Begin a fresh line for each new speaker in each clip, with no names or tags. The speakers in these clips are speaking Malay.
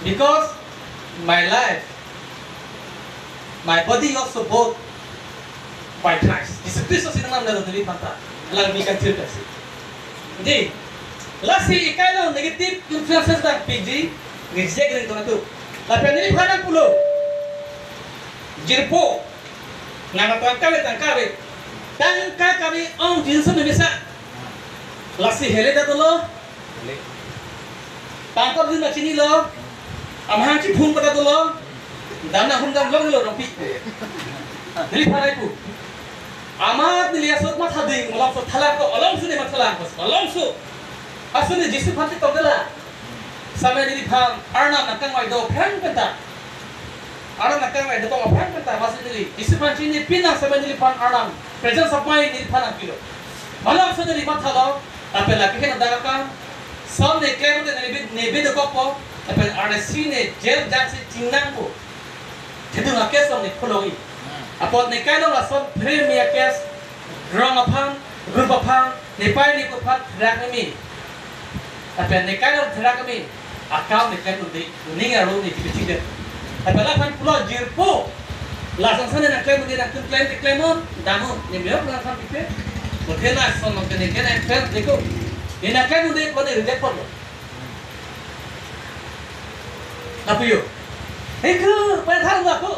Because my life, my body also bought by Christ. Yesus Kristus itu nama dalam diri mata. Lalu ikan cerita sih. Jadi, lasi ikan negatif influences dan PG reject dari tuan tu. Tapi ini bukan pulau. Jirpo, nama tuan kawin. Tangka kami jenis membisa. Lasi hele dah tu lo. Tangkap di macam ni lo. Amhan cipung pada tu lo. Dana hundang lo rompi. Jadi pada itu. Amat nilihat sot mat hading, malam sot thalak ko, alam su ni mat thalak ko, alam su. Asu ni jisu pati kau dela. Sampai di phang, arna nakang mai do phang kata. Arna nakang mai do tong phang kata, masih ni jisu pati ni pinang sampai di phang arna. Presence of mind ni phang kilo. Malam su ni mat thalak, tapi lagi kan ada kan. Sam ni klaim tu nebe do ko, tapi arna si ni jel jang si cinang ko. Jadi nak kes ni follow. Apot ni kaya langsung premier kes, rong apang, grup apang, nepai ni kupat terak kami. Tapi ni kaya terak kami, akam ni kaya tu ni ngaruh ni tiba-tiba. Tapi lah kan pulau jirpo, langsung sana nak klaim dia nak klaim damu, ni biar langsung tipe. Mungkin langsung mungkin ni kena klaim deko, ni nak klaim dia kau ni reject pun. Apa yo? Eko, pada tahu aku.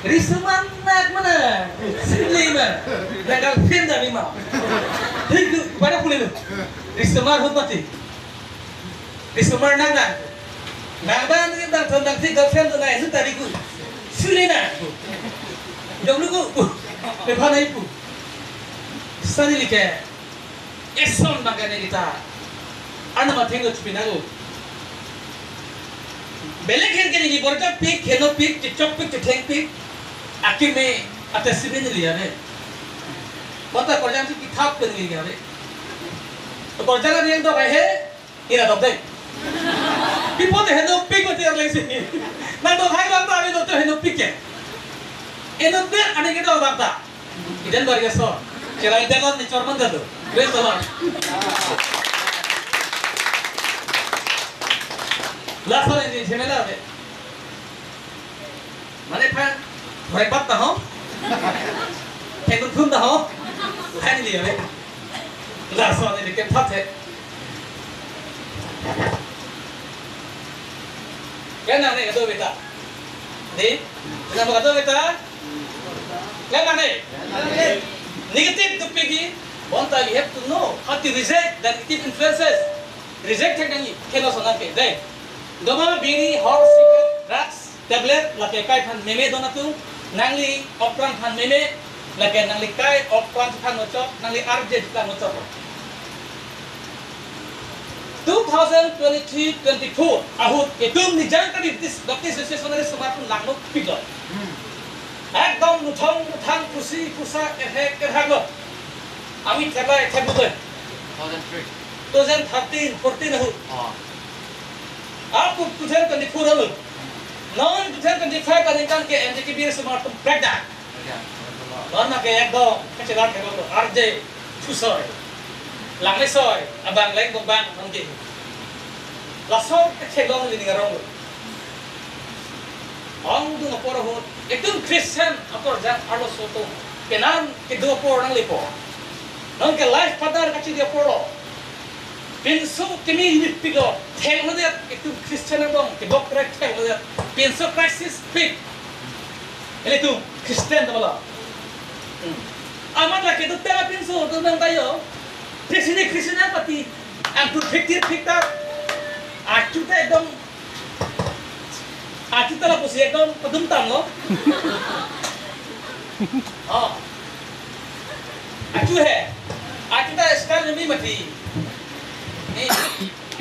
Risuman nak mana? Sini mana? Jangan film dah lima. Hidup pada kulit tu. Risuman hut mati. Risuman nak. Nangban ni dah tentang tiga film tu naik tu tadi ku. Sini nak. Jom lu ku. Lepas naik ku. Sani like. Eson makan ni kita. Anak mati ngut pinagu. Belek kan ni borka pik, hello pik, tiktok pik, tikeng pik. Akhir में अटैची भी नहीं लिया रे, मतलब कोर्जान से किताब पे नहीं लिया रे, तो कोर्जान का नियम तो क्या है, इरा तो दे, people they have no pick with their legs, ना तो हाई बात आवे तो have no pick है, इन्हों पे अनेक के तो बात था, इधर बारी सो, चला इधर को निचोड़ बंद कर दो, great तो बात, last one ini झमेला है, माने फिर Hoài bắt ta hả? Thằng con phun ta hả? Hai gì vậy? Là sao này cái thắt thế? Cái nào này cái đôi ta? Đi, cái nào cái đôi ta? Cái nào này? Negative to pigi. One time you have to know how to reject the negative influences. Reject thằng cái nó sao này? Đây, gama bini, horse, cigarette, drugs, tablet, là cái phan meme đó tu. Nangli opran phan meme, lagi nangli kai opran phan ngocok, nangli arje phan ngocok. 2023-24, ahut ketum ni jangan kali dokter sesuatu dari smartphone langut piglo. Ekdom nuthang kusi kusa kerhak lo. Ami terbaik terbuka. 2013, 14 ahut. Aku 2024 ahut. Non tujuan kan kan ke MJK biar smartphone breakdown. Mana ke ekdom kecelat ke lo arje susah. Langit soy, abang lain bang mungkin. Lasok kecelat ni ngarong. Ang tu ngapor hot. Itu Christian apor jat alo soto. Kenan kedua por nang lipo. Nang ke life padar kecil dia poro. Pinso kami hidup pigo, teknologi itu Kristen dong, kebok kerek teknologi. Pinso krisis pig, ini tu Kristen tu malah. Amat lagi tu tera pinso tu nang tayo. Presiden Kristen apa ti? Aku fikir fikir, aku tu ekdom, aku tu lah posisi ekdom pedum tam lo. Oh, aku he, aku tu sekarang ni mati. Ni,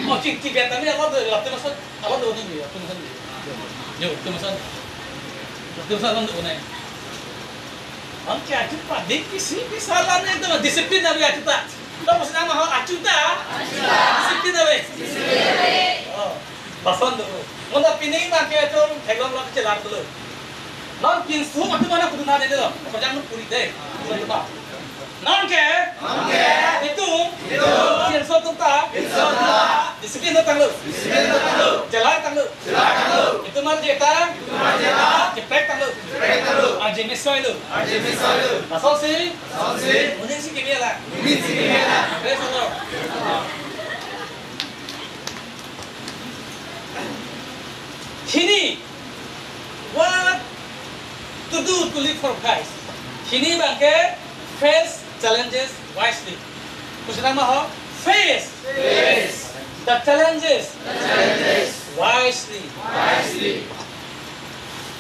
oh cik biar kami apa tu? Laptop masuk, apa tu ni? Laptop masuk. Yo, laptop masuk. Laptop masuk apa tu ni? Angkat acu pak, dikisi salah ni tu, disiplin apa acu tak? Tahu maksud nama hal acu tak? Disiplin apa? Oh, pasal tu. Mana pining nak kaya tu, hegon nak celah tu. Non pinsu, macam mana kudu nade tu? Kerja nak puri deh, tu tak? Non ke? Itu. Pinso tu tak? Disiplin tu tanglu. Jalan tanglu. Artemis Soilu. Masuk sih. Mungkin sih kimia lah. Praise the Lord. Kini, what to do to live for Christ? Kini bangke face challenges wisely. Kucing nama face the challenges wisely.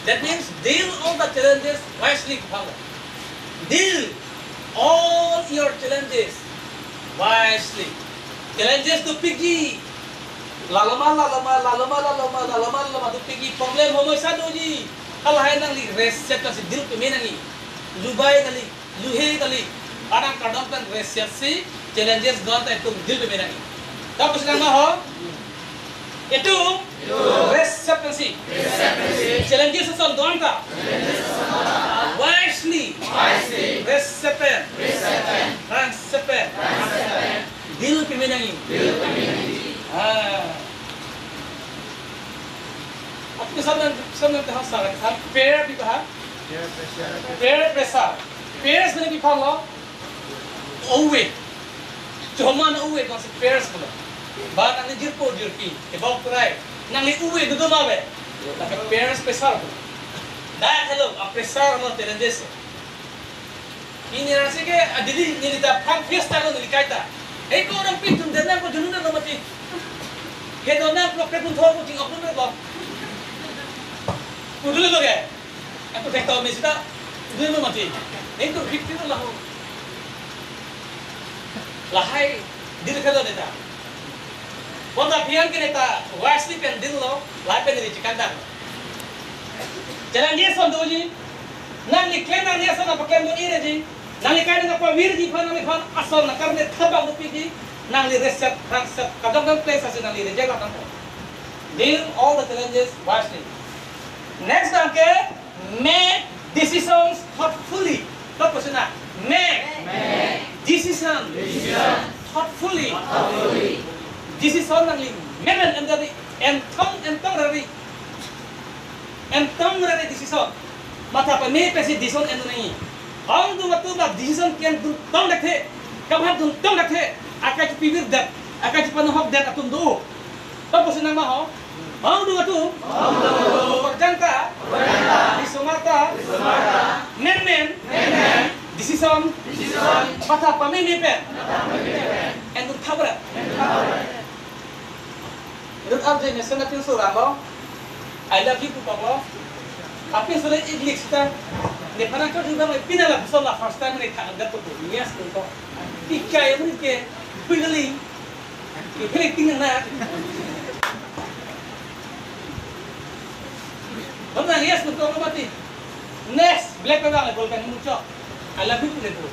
That means deal all the challenges wisely, Father. Deal all your challenges wisely. Challenges to pergi. Lama tu pergi problem homo satu ji. Kalau hai nang li resep kasi deal ke menangi. Lubai kali, luhe kali. Orang kadang kan resep si challenges gant itu deal ke menangi. Tapi sedang maho itu resep kasi. Challenges sesuatu doang tak? Wisely. Resepen. Deal ke menangi. Aku kesabaran terhas sangat. Peer di bawah. Peer pressure. Peer sebenarnya di bawah. Away. Cuma away masih peer sebenarnya. Bahan ni jirpi. Ebok kurai. Nang li away duduk mabe. Tapi peer pressure. Dah hello. Pressure mana challenges. Ini rasa ke adili ni dah pang fiesta lo ni kaita. Eko orang pintu dan aku junun lo mati. Hedo na proket pun thor kucing aku nak Udul lo ke? Aku tak tahu mesti tak. Udul lo mati. Itu 50 lah. Lahai dil kalau neta. Wanda pian ke neta wisely pen dil lo, lahai pen di cikanda. Jalan dia sondo ji. Nang liken nang dia sondo pakai mo ire ji. Nang likai nang apa wir ji pan nang asal nak karne thabang lupi ji. Nang li reset transfer kadang-kadang place asal nang li reject akan. Deal all the challenges wisely. Next angke make decisions thoughtfully. Apa maksudnya? Make decision thoughtfully. Decision nang li menen endari entong rari decision. Mata apa me pesi decision endari. Ang tu waktu nak decision kian tu tong dekhe. Kapan tu tong dekhe. Akan cipir dat, akan cipanuhok dat atum do. Apa maksudnya maho? Ang tu waktu. Perjangka. Di Sumatera. Men. Decision. Mata apa me pen. Endur kabar. Menurut abjad ni sangat pinsu rambo. I love you papa. Apa sulit English kita? Ni pernah kau juga mai pinala besolah first time ni tak agak tu. Yes tu. Ikai ni ke. Pilih, tinggal nak. Benda yes betul mati. Next black pedal le bolkan muncul. Ala biru le tu.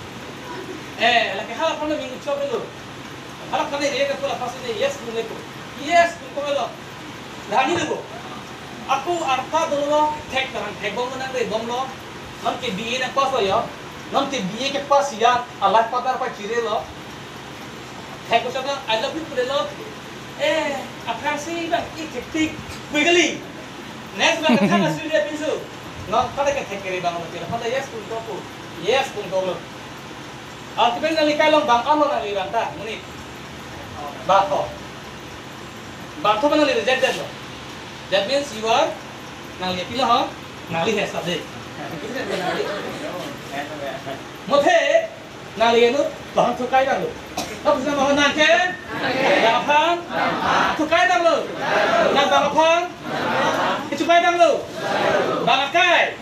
Lagi hal apa nak muncul dulu. Hal apa ni dia kata lepas ini yes le tu. Yes betul lo. Dah ni dulu. Aku arta dulu tek terang tek bom mana le bom lo. Nanti biye nak pas ya. Nanti biye ke pas ya. Allah padar pa cire lo. Hai ko cakap, I love you pula lo. Apa sih bang? Tik wiggle. Next bang kata masih dia pinsu. Non pada ke kiri bang mati. Pada yes pun kau. Yes pun kau lo. Alkipen nali kalong bang alo nali bang ta. Muni. Bato mana nali reject lo. That means you are nali pilih ho. Nali hai sabde. Mothe nali anu bahang tukai dah lo. Apa sama orang ke? Apa? Tukai dah lo. Nak apa? Itu kai dah lo. Bangkai.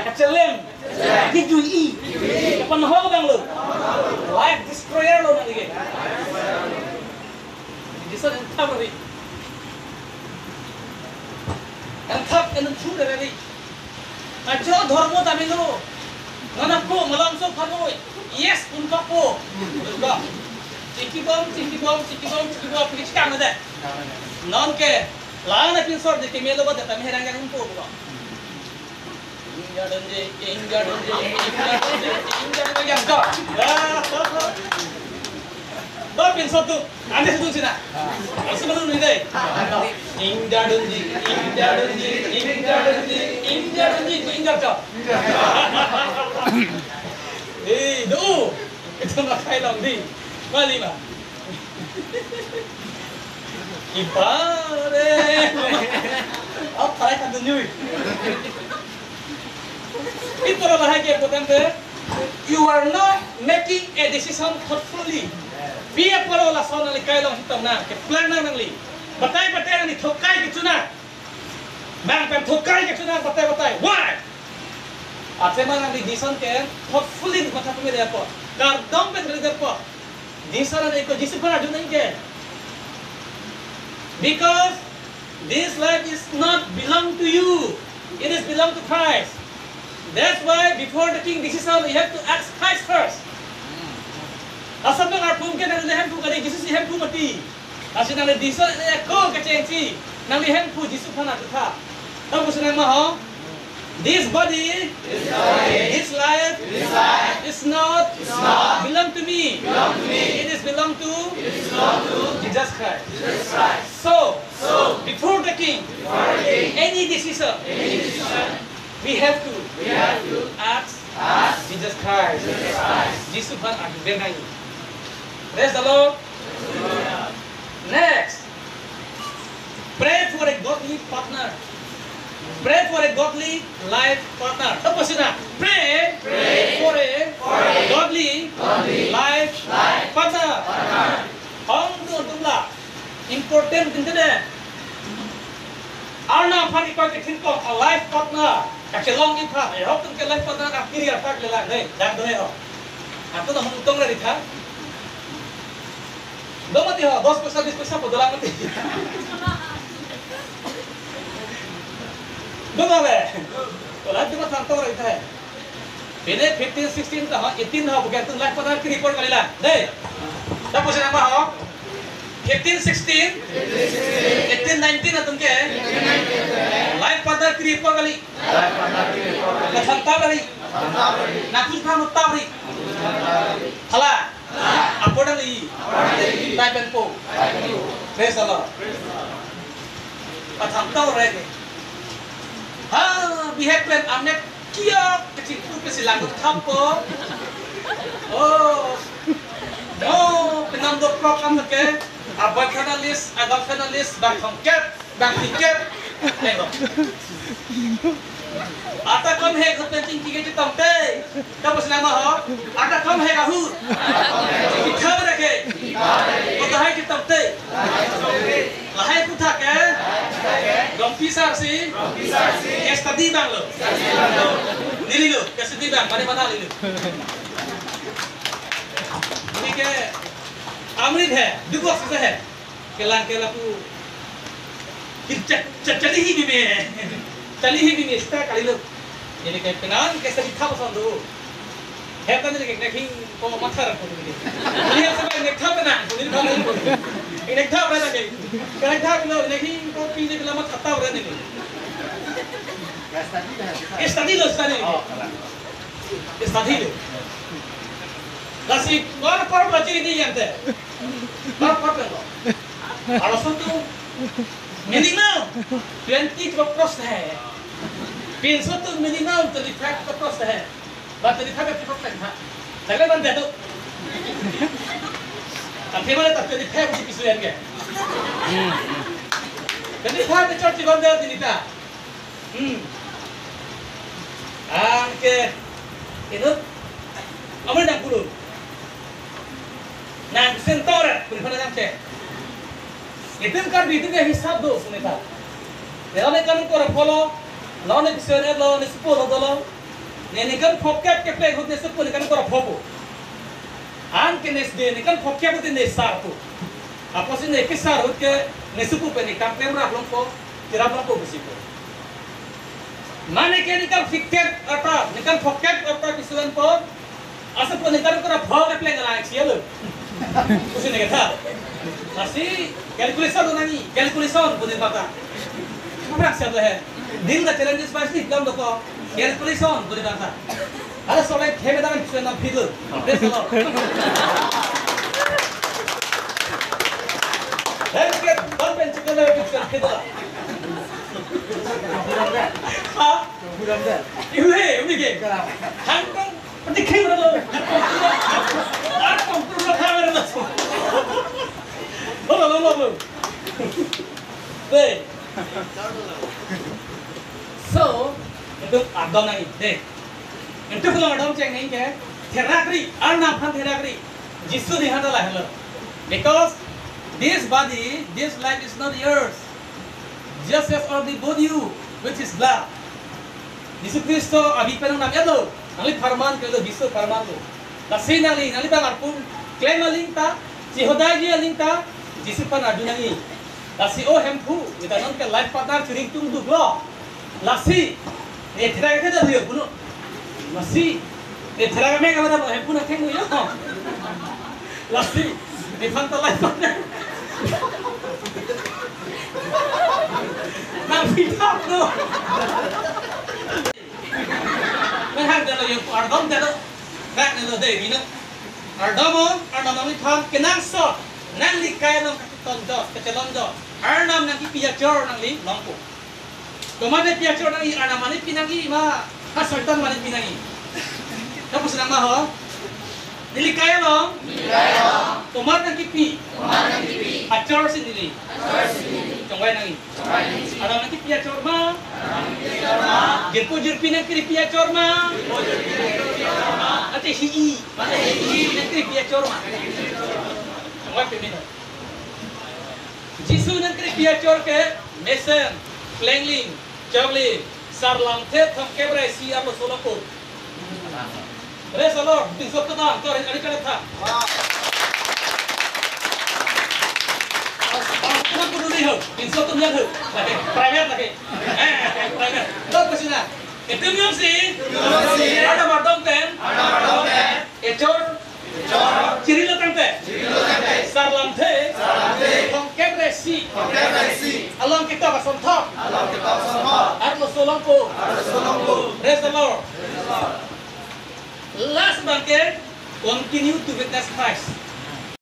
Kecelem. Dijui. Apa nak dah lo? Life destroyer lo nanti ke? Jadi entah beri. Entah entu dari. Aja dharma tapi lo. Mana ko malam so khamoi. Yes pun kapo. Betul. Ciki bom, pergi cakap ada. Non ke, lain nak pinsor je kemelo benda, tapi herang yang umpo buka. Ingat yang tak. do pin sotu ande situ sina asu manu ni dai India dunji cho do itu nak kai long di mali ma Ipare apa yang kan tunjuk itu adalah hal yang importante. You are not making a decision thoughtfully. Biar kalau lah soal nali kai long hitam na, ke plan na nangli. Batai nani thokai ke cuna. Bang pen thokai ke cuna batai. Why? Apa mana nali decision ke thoughtfully macam tu dia apa? Kardom pe terlihat apa? Decision ada ikut jisu pun ada नहीं के. Because this life is not belong to you. It is belong to Christ. That's why before taking decision, you have to ask Christ first. Asal tu orang pun kena lihat pun kali Jesus lihat pun mati. Asal nak decision ni kau kecengsi, nak lihat pun Jesus mana tu tak. Tahu pasal apa? This body, this life, is not belong to me. It is belong to Jesus Christ. So before taking any decision, we have to ask Jesus Christ. Jesus Tuhan aku bengai. Praise the Lord. Next, pray for a godly partner. Pray for a godly life partner. Apa sih nak? Pray for a godly life partner. Hong tu lah important tu deh. Arna pani kau ketin kau a life partner. Kakek long ni tak. Ya, hok tu ke life partner akhir ya tak lelah. Nih, jangan tu hok. Aku dah mengutung lagi tak. Dua mati hok. 10% podolah mati. Betul tak? Kalau itu macam tu orang itu. Ini 15, 16 dah, 18 dah bukan tu life partner kiri report kali lah. Deh, dah pusing apa hok? 15, 16, 18, 19 atau ke? Life partner kiri report kali. Macam tahu kali. Nak tu pun tahu kali. Halah. Apa dah li? Type and po. Praise the Lord. Macam tahu lagi. Biar plan anak kia kecil tu pesilang tampo. Penamdo program ke? Abang finalis, bang kongket, bang tiket. Tengok. Ada kam hai kau penting tiga juta tamte. Tapi selama ho, ada kam hai kahut. Kita berake. Kau hai juta tamte. Lahai putar ke? Gompisar si. Estadi bang lo. Nili lo. Estadi bang. Mana nili lo. Ini ke? Amrit है, दुगो से है, केला को चली ही भी इस्ता करी लो, ये लेकिन पेनान कैसे दिखा पसंद हो, है तो नहीं लेकिन को मच्छर रखो तुमने, ये सब नेक्था पेनान, तुमने भाग नहीं बोल, ये नेक्था पेना के, नेक्था पेना लेकिन को पीने के लिए मत खत्ता हो रहा नहीं, इस्तादी लो, Kasih, orang belajar ini yang tu, orang perlu. Alasan tu minimal 20% है, pinso tu minimal 35% है, बात 35% है, segala benda tu. Tapi mana tak 35 mesti pisuan ke? Jadi apa tu cerita benda ini tak? Angke itu, apa nak puluh? Nah, sentora, pernah nampak? Itu kan itu dia hisab do, sunita. Kalau ni kan korang follow, lawan ni pisuan lawan ni sepuluh dolar, ni kan pocket ke play hut ni sepuluh ni kan korang follow. An ke nes dia ni kan pocket hut ni sar tu. Apa sih ni kisar hut ke ni sepuluh ni kan kamera belum po, kira belum po bersiko. Mana ke ni kan pocket apa? Ni kan pocket apa pisuan po? Asal pun ni kan korang follow ke play ngalai siapa? Pusing ni kata, nasi calculation tu nani, calculation punya bata. Apa siapa है? दिन का challenges pasti dalam doko calculation punya bata. Ada soalnya kemana kita nak pilih, betul. lagi picture kita. Ah, ini ke? Hangkong, penting kita lo. Aku perlu kamera tu. Lo. Deh. So, itu adam lagi. Deh. Itu kalau adam cek ni ke? Therakri, arnam han therakri. Jisu ni hata lah hello. Because this body, this life is not yours. Just as of the body which is blood. Yesus Kristo abi penang nam yado. Nali farman ke Yesus farman lo. Lasi nali bang arpun claim aling ta, cihodai aling ta, Yesus pan adu nangi. Lasi oh hempu, kita non ke life partner curing tung du blo. Lasi, thera ke dah dia puno. Lasi, thera ke mega dah hempu na kengu yo. Lasi, fanta life partner. Nang pitap no. Menghang dah yang ardom dah. Nak dah deh ni nak. Ardom ni tham kenang so. Nang likai nang kapiton do, kecelon do. Arnam nang piacor nang li longpo. Kemana piacor nang i arnam mani pinangi ma. Hasultan mani pinangi. Kamu senang mah ho? Nilikaya long. Tomat nang kipi. Acor sendiri. Congwai nangi. Ada nang kipi acor ma. Jirpi nang kipi acor ma. Ate hii. Nang kipi acor ma. Congwai pemino. Jisu nang kipi acor ke Mason, Klengling, Jongling, Sarlang Tet tham kebre si apa soloko. Praise the Lord. Tinsok tu dah. Kau hari kena tak. Aku dulu ni ho. Tinsok tu ni ho. Lagi private lagi. Private. Kau kesana. Itu music. Ada mardom ten. Ecor. Ciri lo tante. Sarlam the. Kongkep resi. Alam kita pasal thap. Atlo solongko. Praise the Lord. Last bucket, continue to witness Christ.